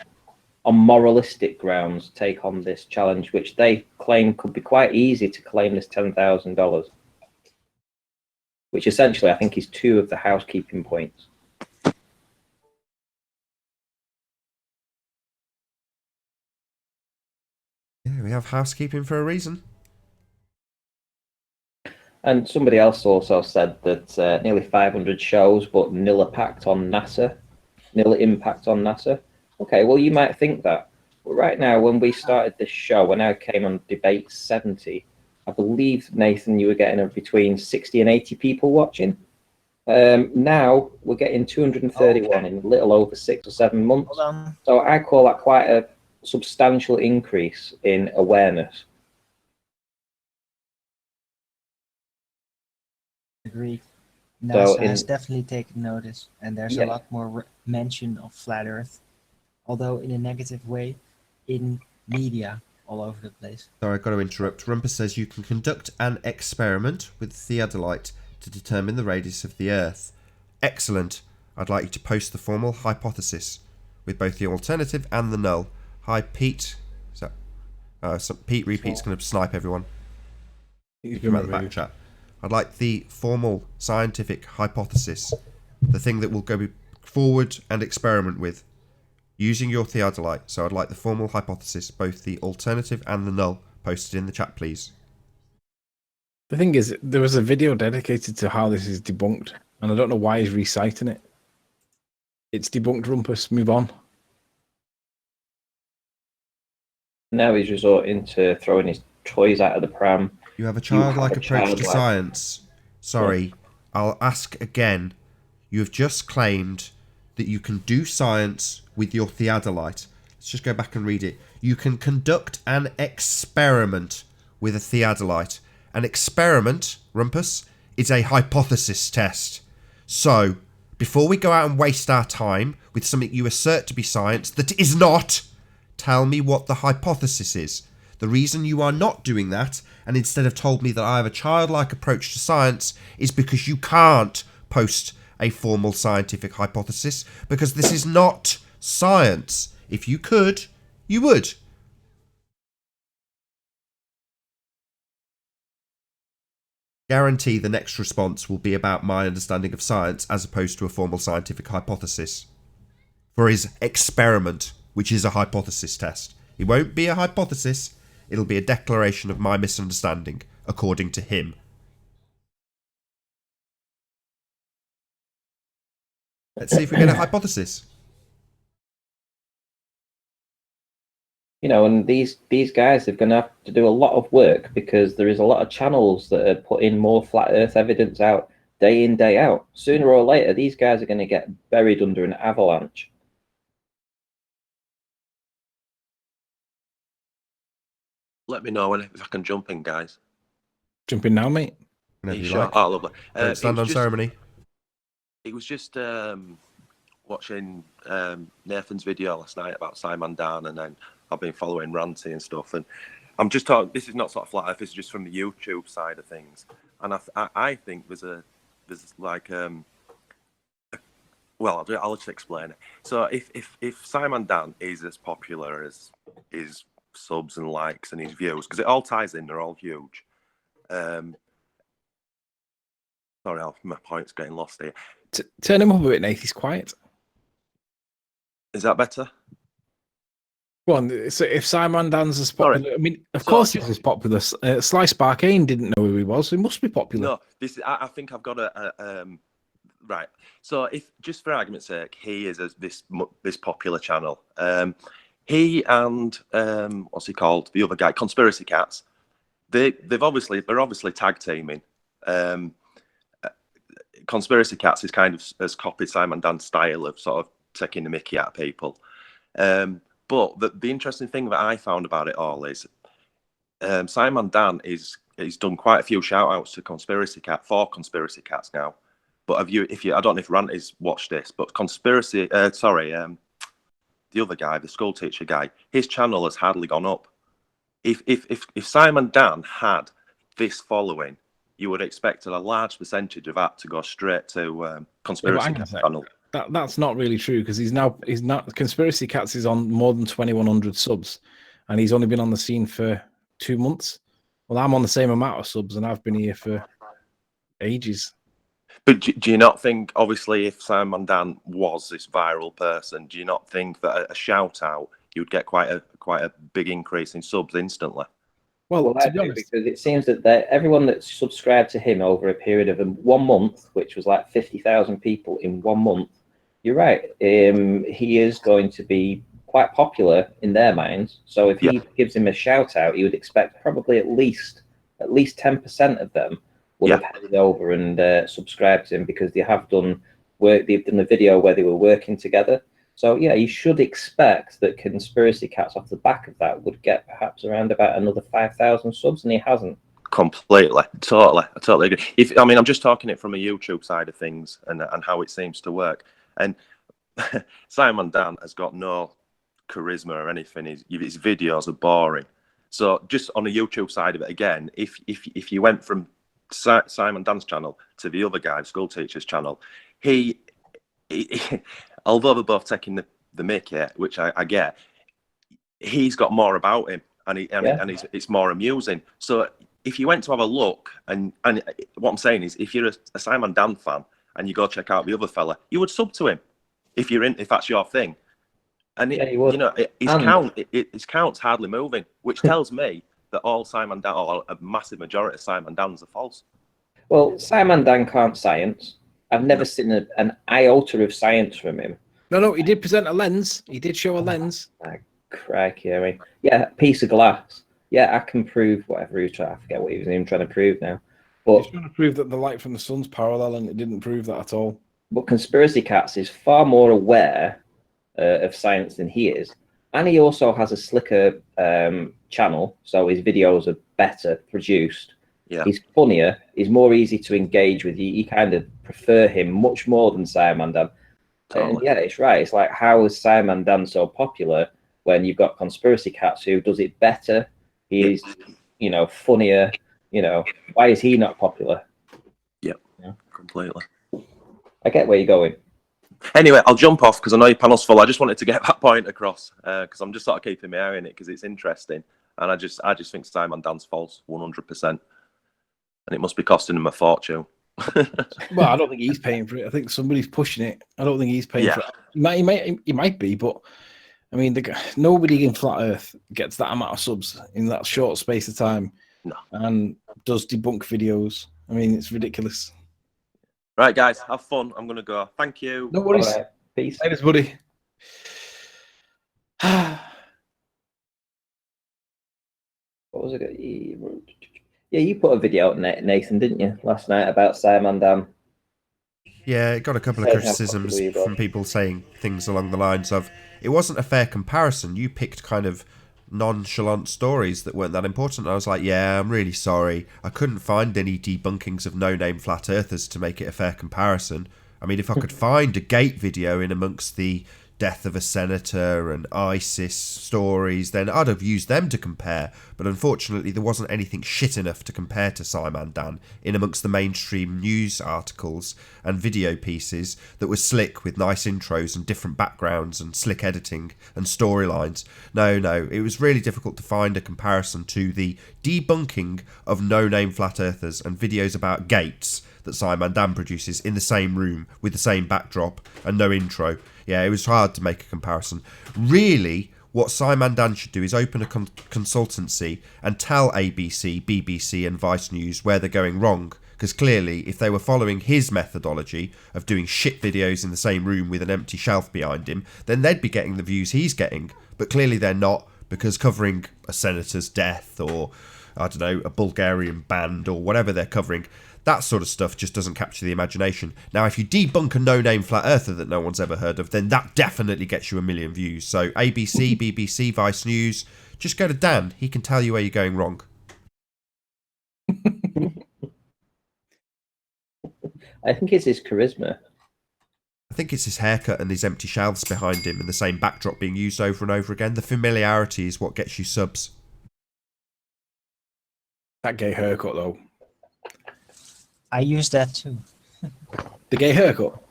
on moralistic grounds, take on this challenge, which they claim could be quite easy to claim this $10,000, which essentially I think is 2 of the housekeeping points. Yeah, we have housekeeping for a reason. And somebody else also said that nearly 500 shows, but nil impact on NASA. Nil impact on NASA. Okay, well, you might think that. But right now, when we started this show, when I came on Debate 70, I believe, Nathan, you were getting between 60 and 80 people watching. Now, we're getting 231 in a little over 6 or 7 months. Hold on. So I call that quite a substantial increase in awareness. Agreed. So NASA has definitely taken notice, and there's a lot more mention of flat Earth, although in a negative way, in media all over the place. Sorry, I've got to interrupt. Rumpus says you can conduct an experiment with theodolite to determine the radius of the Earth. Excellent. I'd like you to post the formal hypothesis with both the alternative and the null. Hi, Pete. So Pete Repeat's going to snipe everyone. He's Come been out the back removed. chat. I'd like the formal scientific hypothesis, the thing that we'll go forward and experiment with, using your theodolite. So I'd like the formal hypothesis, both the alternative and the null, posted in the chat, please. The thing is, there was a video dedicated to how this is debunked, and I don't know why he's reciting it. It's debunked, Rumpus. Move on. Now he's resorting to throwing his toys out of the pram. You have a childlike approach to science. Sorry, I'll ask again. You have just claimed that you can do science with your theodolite. Let's just go back and read it. You can conduct an experiment with a theodolite. An experiment, Rumpus, is a hypothesis test. So, before we go out and waste our time with something you assert to be science that is not, tell me what the hypothesis is. The reason you are not doing that, and instead have told me that I have a childlike approach to science, is because you can't post a formal scientific hypothesis, because this is not science. If you could, you would. Guarantee the next response will be about my understanding of science as opposed to a formal scientific hypothesis. For his experiment, which is a hypothesis test. It won't be a hypothesis, it'll be a declaration of my misunderstanding, according to him. Let's see if we get a hypothesis. You know, and these guys are going to have to do a lot of work, because there is a lot of channels that are putting more flat Earth evidence out day in, day out. Sooner or later, these guys are going to get buried under an avalanche. Let me know if I can jump in, guys. Jump in now, mate. Whenever you sure? like. Oh, lovely. Don't stand on ceremony. It was just watching Nathan's video last night about Simon Dan, and then I've been following Ranty and stuff. And I'm just talking. This is not sort of flat Earth. This is just from the YouTube side of things. And I think there's like well, I'll just explain it. So if Simon Dan is as popular as his subs and likes and his views, because it all ties in, they're all huge. Sorry, my point's getting lost here. Turn him up a bit, Nate. He's quiet. Is that better? Go on. So if Simon Dan's as popular, Sorry. I mean, of course he's as popular. Sly Sparkane didn't know who he was. He must be popular. No, I think I've got a right. So if, just for argument's sake, he is this popular channel. He and what's he called? The other guy, Conspiracy Cats. They're obviously tag teaming. Conspiracy Cats is kind of has copied Simon Dan's style of sort of taking the mickey out of people. But the interesting thing that I found about it all is Simon Dan he's done quite a few shout outs to Conspiracy Cats now. But I don't know if Ranty's watched this, but the other guy, the school teacher guy, his channel has hardly gone up. If Simon Dan had this following, you would expect a large percentage of that to go straight to Conspiracy Cats channel. That's not really true, because he's not Conspiracy Cats is on more than 2,100 subs, and he's only been on the scene for 2 months. Well, I'm on the same amount of subs, and I've been here for ages. But do you not think, obviously, if Simon Dan was this viral person, do you not think that a shout out you'd get quite a big increase in subs instantly? Well, I do, because it seems that everyone that subscribed to him over a period of 1 month, which was like 50,000 people in 1 month, you're right. He is going to be quite popular in their minds. So if he gives him a shout out, you would expect probably at least 10% of them would have headed over and subscribed to him, because they have done work. They've done a video where they were working together. So yeah, you should expect that Conspiracy Cats off the back of that would get perhaps around about another 5,000 subs, and he hasn't. Completely, totally, I totally agree. I'm just talking it from a YouTube side of things and how it seems to work. And Simon Dan has got no charisma or anything. His videos are boring. So just on the YouTube side of it, again, if you went from Simon Dan's channel to the other guy, school teacher's channel, he although they're both taking the mick, yeah, which I get, he's got more about him, and it's more amusing. So if you went to have a look, and what I'm saying is, if you're a Simon Dan fan and you go check out the other fella, you would sub to him if that's your thing. And Yeah, you would. his count's hardly moving, which tells me that all Simon Dan, or a massive majority of Simon Dans, are false. Well, Simon Dan can't science. I've never seen an iota of science from him. No, he did present a lens. He did show a lens. Crikey, I mean, yeah, piece of glass. Yeah, I can prove whatever he was trying. I forget what he was even trying to prove now. But He's trying to prove that the light from the sun's parallel, and it didn't prove that at all. But Conspiracy Cats is far more aware of science than he is, and he also has a slicker channel, so his videos are better produced. Yeah. He's funnier. He's more easy to engage with. You kind of prefer him much more than Simon Dan. Totally. And yeah, it's right. It's like, how is Simon Dan so popular when you've got Conspiracy Cats who does it better? He is, funnier. Why is he not popular? Yeah, completely. I get where you're going. Anyway, I'll jump off because I know your panel's full. I just wanted to get that point across because I'm just sort of keeping my eye on it because it's interesting, and I just think Simon Dan's false 100%, and it must be costing him a fortune. Well, I don't think he's paying for it. I think somebody's pushing it. I don't think he's paying for it. He might be, but I mean, nobody in Flat Earth gets that amount of subs in that short space of time. No. And does debunk videos. I mean, it's ridiculous. Right, guys, have fun. I'm gonna go. Thank you. No worries. All right. Peace. Thanks, buddy. What was it? Yeah, you put a video out, Nathan, didn't you, last night about Simon Dan? Yeah, it got a couple of criticisms from people saying things along the lines of, it wasn't a fair comparison. You picked kind of nonchalant stories that weren't that important. And I was like, yeah, I'm really sorry. I couldn't find any debunkings of no-name flat earthers to make it a fair comparison. I mean, if I could find a gate video in amongst the death of a senator and ISIS stories, then I'd have used them to compare. But unfortunately, there wasn't anything shit enough to compare to Simon Dan in amongst the mainstream news articles and video pieces that were slick with nice intros and different backgrounds and slick editing and storylines. No, it was really difficult to find a comparison to the debunking of no-name flat earthers and videos about gates that Simon Dan produces in the same room with the same backdrop and no intro. Yeah, it was hard to make a comparison. Really, what Simon Dan should do is open a consultancy and tell ABC, BBC and Vice News where they're going wrong. Because clearly, if they were following his methodology of doing shit videos in the same room with an empty shelf behind him, then they'd be getting the views he's getting. But clearly they're not, because covering a senator's death or, I don't know, a Bulgarian band or whatever they're covering, that sort of stuff just doesn't capture the imagination. Now, if you debunk a no-name flat earther that no one's ever heard of, then that definitely gets you 1 million views. So ABC, BBC, Vice News, just go to Dan. He can tell you where you're going wrong. I think it's his charisma. I think it's his haircut and his empty shelves behind him and the same backdrop being used over and over again. The familiarity is what gets you subs. That gay haircut, though. I use that too. The gay haircut?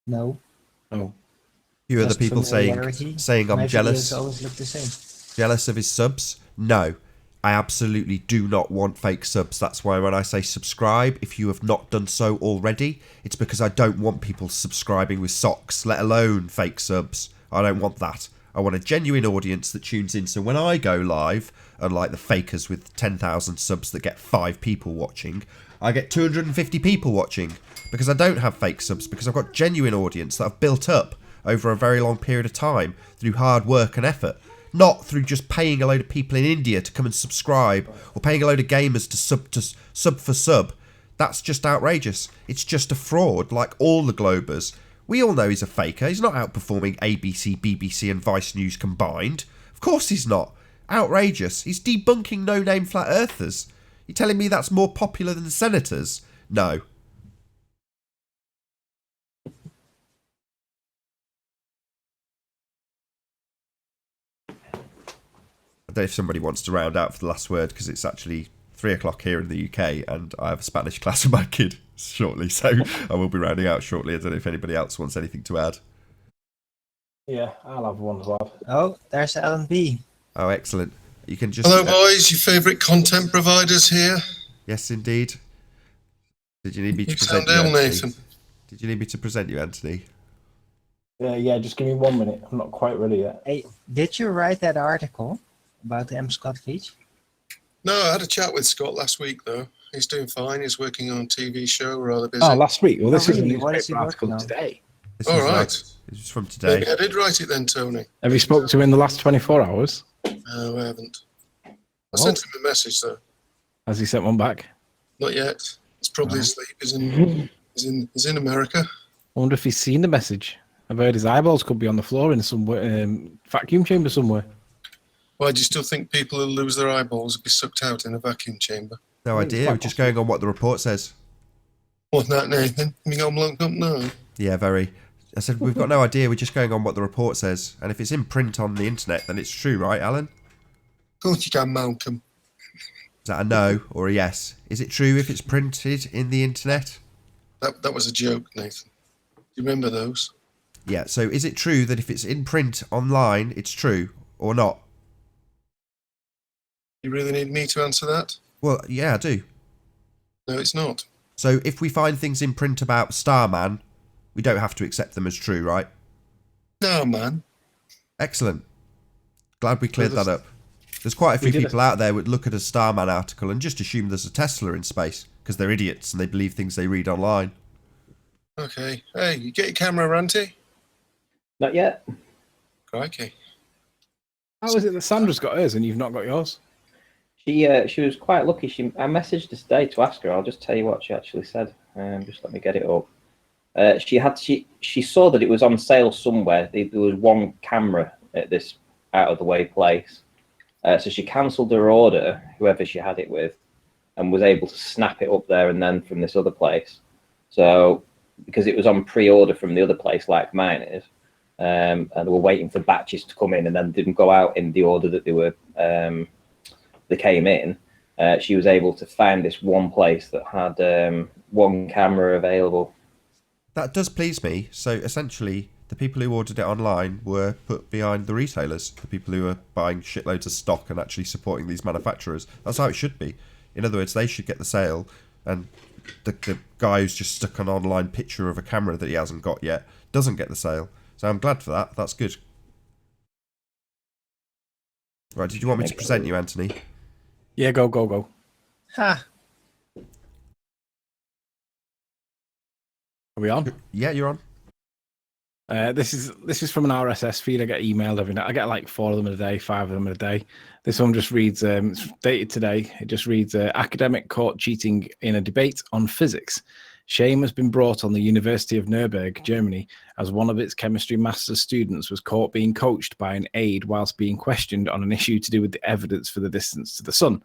No. Oh. You other Just people saying My I'm jealous. videos always look the same. Jealous of his subs? No. I absolutely do not want fake subs. That's why when I say subscribe, if you have not done so already, it's because I don't want people subscribing with socks, let alone fake subs. I don't want that. I want a genuine audience that tunes in. So when I go live, unlike the fakers with 10,000 subs that get 5 people watching, I get 250 people watching because I don't have fake subs, because I've got genuine audience that I've built up over a very long period of time through hard work and effort. Not through just paying a load of people in India to come and subscribe or paying a load of gamers to sub for sub. That's just outrageous. It's just a fraud like all the Globers. We all know he's a faker. He's not outperforming ABC, BBC and Vice News combined. Of course he's not. Outrageous. He's debunking no-name flat earthers. You telling me that's more popular than the senators? No. I don't know if somebody wants to round out for the last word, because it's actually 3 o'clock here in the UK, and I have a Spanish class with my kid shortly, so I will be rounding out shortly. I don't know if anybody else wants anything to add. Yeah, I'll have one as well. Oh, there's Alan B. Oh, excellent. You can just... Hello, boys. Your favourite content providers here. Yes, indeed. Did you need me to You present sound you, ill, Anthony? Nathan. Did you need me to present you, Anthony? Yeah, just give me 1 minute. I'm not quite ready yet. Hey, did you write that article about M. Scott Veach? No, I had a chat with Scott last week, though. He's doing fine. He's working on a TV show, rather busy. Oh, last week. Well, this is a really? What is he newspaper article working on? today. This All was right. This was from today. Maybe I did write it then, Tony. Have you spoke to him in the last 24 hours? No, I haven't. I sent him a message, though. Has he sent one back? Not yet. He's probably asleep. He's in America. I wonder if he's seen the message. I've heard his eyeballs could be on the floor in some vacuum chamber somewhere. Why do you still think people who lose their eyeballs will be sucked out in a vacuum chamber? No idea. We're just going on what the report says. What's that, Nathan? You got them locked up now? Yeah, very. I said, we've got no idea. We're just going on what the report says. And if it's in print on the internet, then it's true, right, Alan? Of course you can, Malcolm. Is that a no or a yes? Is it true if it's printed in the internet? That was a joke, Nathan. Do you remember those? Yeah, so is it true that if it's in print online, it's true or not? You really need me to answer that? Well, yeah, I do. No, it's not. So if we find things in print about Starman, we don't have to accept them as true, right? No, man. Excellent. Glad we cleared that up. There's quite a few people out there would look at a Starman article and just assume there's a Tesla in space because they're idiots and they believe things they read online. Okay. Hey, you get your camera, Ranty? Not yet. Crikey. How is it that Sandra's got hers and you've not got yours? She was quite lucky. I messaged her today to ask her. I'll just tell you what she actually said. Just let me get it up. She saw that it was on sale somewhere. There was one camera at this out of the way place. So she cancelled her order, whoever she had it with, and was able to snap it up there and then from this other place. So because it was on pre-order from the other place, like mine is, and they were waiting for batches to come in and then didn't go out in the order that they came in. She was able to find this one place that had one camera available. That does please me. So essentially, the people who ordered it online were put behind the retailers, the people who are buying shitloads of stock and actually supporting these manufacturers. That's how it should be. In other words, they should get the sale, and the guy who's just stuck an online picture of a camera that he hasn't got yet doesn't get the sale. So I'm glad for that. That's good. Right, did you want me to present you, Anthony? Yeah, go. Ha! Are we on? Yeah, you're on. This is from an RSS feed I get emailed every night. I get like 4 of them a day, 5 of them a day. This one just reads, it's dated today. It just reads, academic caught cheating in a debate on physics. Shame has been brought on the University of Nuremberg, Germany, as one of its chemistry master's students was caught being coached by an aide whilst being questioned on an issue to do with the evidence for the distance to the sun.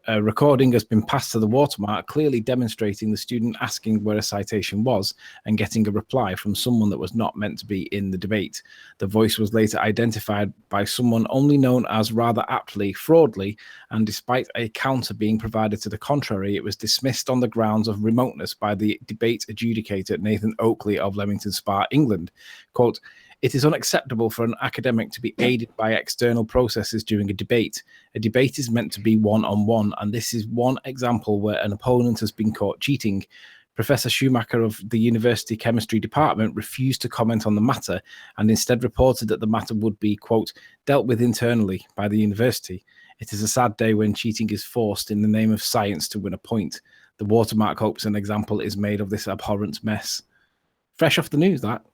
A recording has been passed to the watermark, clearly demonstrating the student asking where a citation was and getting a reply from someone that was not meant to be in the debate. The voice was later identified by someone only known as, rather aptly, Fraudly, and despite a counter being provided to the contrary, it was dismissed on the grounds of remoteness by the debate adjudicator Nathan Oakley of Leamington Spa, England. Quote, "It is unacceptable for an academic to be aided by external processes during a debate. A debate is meant to be one-on-one, and this is one example where an opponent has been caught cheating. Professor Schumacher of the University Chemistry Department refused to comment on the matter and instead reported that the matter would be, quote, dealt with internally by the university. It is a sad day when cheating is forced in the name of science to win a point. The watermark hopes an example is made of this abhorrent mess." Fresh off the news, that.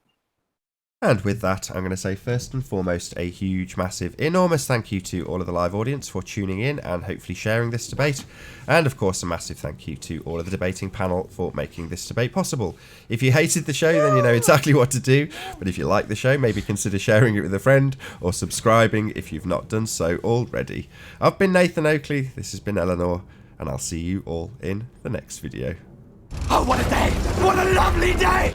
And with that, I'm going to say first and foremost a huge, massive, enormous thank you to all of the live audience for tuning in and hopefully sharing this debate. And of course, a massive thank you to all of the debating panel for making this debate possible. If you hated the show, then you know exactly what to do. But if you like the show, maybe consider sharing it with a friend or subscribing if you've not done so already. I've been Nathan Oakley, this has been Eleanor, and I'll see you all in the next video. Oh, what a day! What a lovely day!